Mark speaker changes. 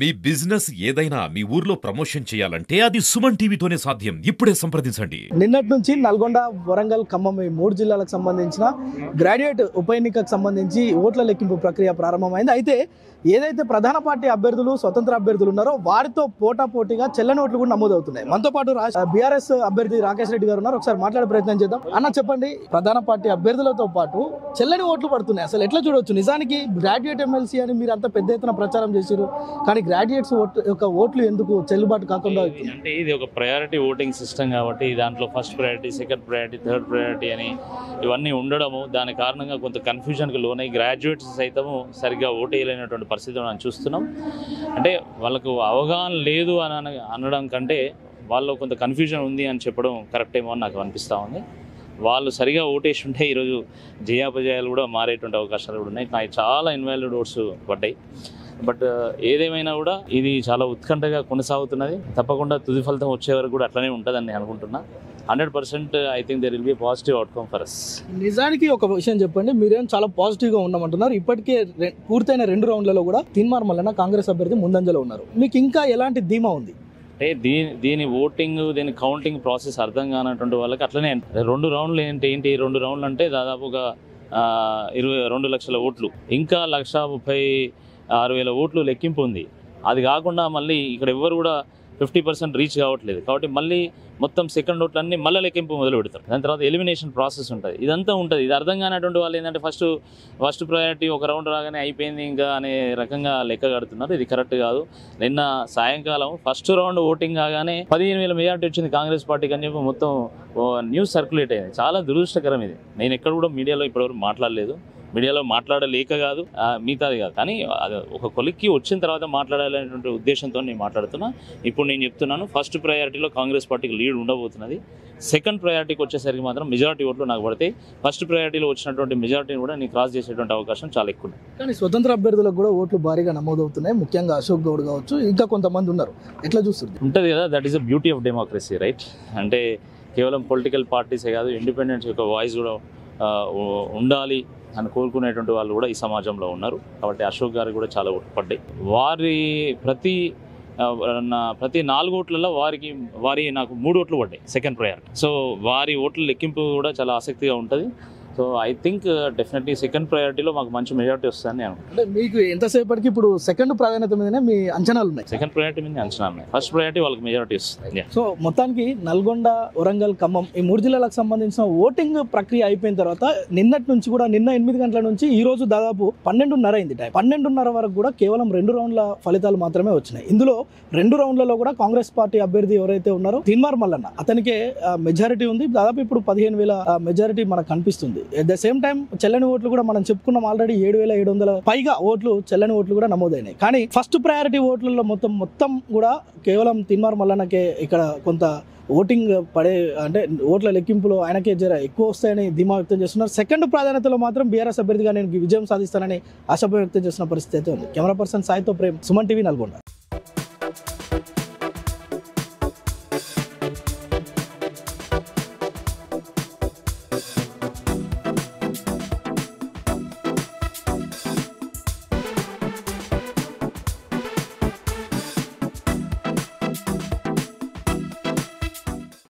Speaker 1: మీ business ఏదైనా మీ ఊర్లో promotion చేయాలంటే అది సుమన్ టీవీతోనే సాధ్యం. ఇప్పుడే సంప్రదించండి.
Speaker 2: నిన్నటి నుంచి నల్గొండ, వరంగల్, ఖమ్మం ఈ 3 జిల్లాలకు సంబంధించిన గ్రాడ్యుయేట్ ఉప ఎన్నికకు సంబంధించి ఓట్ల లెక్కింపు ప్రక్రియ ప్రారంభమైంది. అయితే ఏదైతే ప్రధాన పార్టీ అభ్యర్థులు, స్వతంత్ర అభ్యర్థులు ఉన్నారో వారితో పోటాపోటీగా చెల్లని ఓట్లు కూడా నమోదవుతున్నాయి. మనతో పాటు బీఆర్ఎస్ అభ్యర్థి రాకేష్ రెడ్డి గారు ఉన్నారు. ఒకసారి మాట్లాడే ప్రయత్నం చేద్దాం. అన్న, చెప్పండి, ప్రధాన పార్టీ అభ్యర్థులతో పాటు చెల్లని ఓట్లు పడుతున్నాయి, అసలు ఎట్లా చూడవచ్చు? నిజానికి గ్రాడ్యుయేట్ ఎమ్మెల్సీ అని మీరు అంత పెద్ద ఎత్తున ప్రచారం చేశారు, కానీ గ్రాడ్యుయేట్స్ యొక్క ఓట్లు ఎందుకు చెల్లుబాటు కాకుండా?
Speaker 3: అంటే ఇది ఒక ప్రయారిటీ ఓటింగ్ సిస్టమ్ కాబట్టి దాంట్లో first priority, second priority, third priority అని ఇవన్నీ ఉండడము దాని కారణంగా కొంత కన్ఫ్యూజన్కి లోనై గ్రాడ్యుయేట్స్ సైతము సరిగ్గా ఓటు వేయలేనటువంటి పరిస్థితి మనం చూస్తున్నాం. అంటే వాళ్ళకు అవగాహన లేదు అని అనడం కంటే వాళ్ళు కొంత కన్ఫ్యూజన్ ఉంది అని చెప్పడం కరెక్ట్ ఏమో అని నాకు అనిపిస్తూ ఉంది. వాళ్ళు సరిగా ఓటేసి ఉంటే ఈరోజు జయాపజయాలు కూడా మారేటువంటి అవకాశాలు కూడా ఉన్నాయి. నాకు చాలా ఇన్వాలిడ్ ఓట్స్ పడ్డాయి. బట్ ఏదేమైనా కూడా ఇది చాలా ఉత్కంఠగా కొనసాగుతున్నది. తప్పకుండా తుది ఫలితం వచ్చే వరకు కూడా అట్లనే ఉంటుందని నేను అనుకుంటున్నా. 100% I think there will be positive outcome for us.
Speaker 2: నిజానికి ఒక విషయం చెప్పండి, మీరేం చాలా పాజిటివ్గా ఉన్నామంటున్నారు. ఇప్పటికే పూర్తయిన 2 రౌండ్లలో కూడా తీన్మార్ మల్లన్న కాంగ్రెస్ అభ్యర్థి ముందంజలో ఉన్నారు. మీకు ఇంకా ఎలాంటి ధీమా ఉంది?
Speaker 3: అంటే దీని ఓటింగ్, దీని కౌంటింగ్ ప్రాసెస్ అర్థం కానటువంటి వాళ్ళకి అట్లనే 2 రౌండ్లు ఏంటి 2 రౌండ్లు అంటే దాదాపుగా 22 లక్షల ఓట్లు, ఇంకా 1,36,000 ఓట్లు లెక్కింపు ఉంది. అది కాకుండా మళ్ళీ ఇక్కడ ఎవ్వరు కూడా 50% రీచ్ కావట్లేదు. కాబట్టి మళ్ళీ మొత్తం సెకండ్ ఓట్లన్నీ మళ్ళీ లెక్కింపు మొదలు పెడతారు. దాని తర్వాత ఎలిమినేషన్ ప్రాసెస్ ఉంటుంది. ఇదంతా ఉంటుంది. ఇది అర్థం కానటువంటి వాళ్ళు ఏంటంటే ఫస్ట్ ప్రయారిటీ ఒక రౌండ్ రాగానే అయిపోయింది ఇంకా అనే రకంగా లెక్క కడుతున్నారు. ఇది కరెక్ట్ కాదు. నిన్న సాయంకాలం ఫస్ట్ రౌండ్ ఓటింగ్ కాగానే 15,000 మెజార్టీ వచ్చింది కాంగ్రెస్ పార్టీకి అని చెప్పి మొత్తం న్యూస్ సర్క్యులేట్ అయింది. చాలా దురదృష్టకరం ఇది. నేను ఎక్కడ కూడా మీడియాలో ఇప్పటివరకు మాట్లాడలేదు. మీడియాలో మాట్లాడలేక కాదు, మిగతాది కాదు, కానీ అది ఒక కొలిక్కి వచ్చిన తర్వాత మాట్లాడాలనేటువంటి ఉద్దేశంతో నేను మాట్లాడుతున్నా. ఇప్పుడు నేను చెప్తున్నాను, ఫస్ట్ ప్రయారిటీలో కాంగ్రెస్ పార్టీకి లీడ్ ఉండబోతున్నది. సెకండ్ ప్రయారిటీకి వచ్చేసరికి మాత్రం మెజారిటీ ఓట్లు నాకు పడతాయి. ఫస్ట్ ప్రయారిటీలో వచ్చినటువంటి మెజారిటీని కూడా నేను క్రాస్ చేసేటువంటి అవకాశం చాలా ఎక్కువ ఉంది.
Speaker 2: కానీ స్వతంత్ర అభ్యర్థులకు కూడా ఓట్లు భారీగా నమోదవుతున్నాయి. ముఖ్యంగా అశోక్ గౌడ్ కావచ్చు, ఇంకా కొంతమంది ఉన్నారు. ఎట్లా చూస్తుంది?
Speaker 3: ఉంటుంది కదా, that is the beauty of democracy, right? అంటే కేవలం పొలిటికల్ పార్టీసే కాదు, ఇండిపెండెన్స్ యొక్క వాయిస్ కూడా ఉండాలి అని కోరుకునేటువంటి వాళ్ళు కూడా ఈ సమాజంలో ఉన్నారు. కాబట్టి అశోక్ గారు కూడా చాలా ఓట్లు పడ్డాయి. ప్రతి 4 ఓట్లలో నాకు 3 ఓట్లు పడ్డాయి సెకండ్ ప్రయారిటీ. సో వారి ఓట్ల లెక్కింపు కూడా చాలా ఆసక్తిగా ఉంటుంది. So I think definitely second ప్రయారిటీలో మాకు మంచి మెజారిటీ వస్తుందని నేను అనుకుంటున్నాను.
Speaker 2: అంటే మీకు ఎంతసేపటికి ఇప్పుడు సెకండ్ ప్రాధాన్యత మీదనే మీ అంచనాలు ఉన్నాయి?
Speaker 3: సెకండ్ ప్రయారిటీ మీద అంచనాలు ఉన్నాయి. ఫస్ట్ ప్రయారిటీ వాళ్ళకి మెజారిటీ వస్తుంది.
Speaker 2: సో మొత్తానికి నల్గొండ, వరంగల్, ఖమ్మం ఈ 3 జిల్లాలకు సంబంధించిన ఓటింగ్ ప్రక్రియ అయిపోయిన తర్వాత నిన్నటి నుంచి కూడా నిన్న 8 గంటల నుంచి ఈ రోజు దాదాపు 12:30 అయింది టైం. 12:30 వరకు కూడా కేవలం 2 రౌండ్ల ఫలితాలు మాత్రమే వచ్చినాయి. ఇందులో 2 రౌండ్లలో కూడా కాంగ్రెస్ పార్టీ అభ్యర్థి ఎవరైతే ఉన్నారో తీన్మార్ మల్లన్న, అతనికే మెజారిటీ ఉంది. దాదాపు ఇప్పుడు 15,000 మెజారిటీ మనకు కనిపిస్తుంది. ఎట్ ద సేమ్ టైం చెల్లని ఓట్లు కూడా మనం చెప్పుకున్నాం ఆల్రెడీ 7,700 పైగా ఓట్లు, చెల్లని ఓట్లు కూడా నమోదైనాయి. కానీ ఫస్ట్ ప్రయారిటీ ఓట్లలో మొత్తం కూడా కేవలం తీన్మార్ మల్లన్నకే ఇక్కడ కొంత ఓటింగ్ అంటే ఓట్ల లెక్కింపులో ఆయనకే ఎక్కువ వస్తాయని ధీమా వ్యక్తం చేస్తున్నారు. సెకండ్ ప్రాధాన్యతలో మాత్రం బీఆర్ఎస్ అభ్యర్థిగా నేను విజయం సాధిస్తానని ఆశాభావం వ్యక్తం చేస్తున్న పరిస్థితి అయితే ఉంది. కెమెరా పర్సన్ సాయితో ప్రేమ్, సుమన్ టీవీ, నల్గొండ.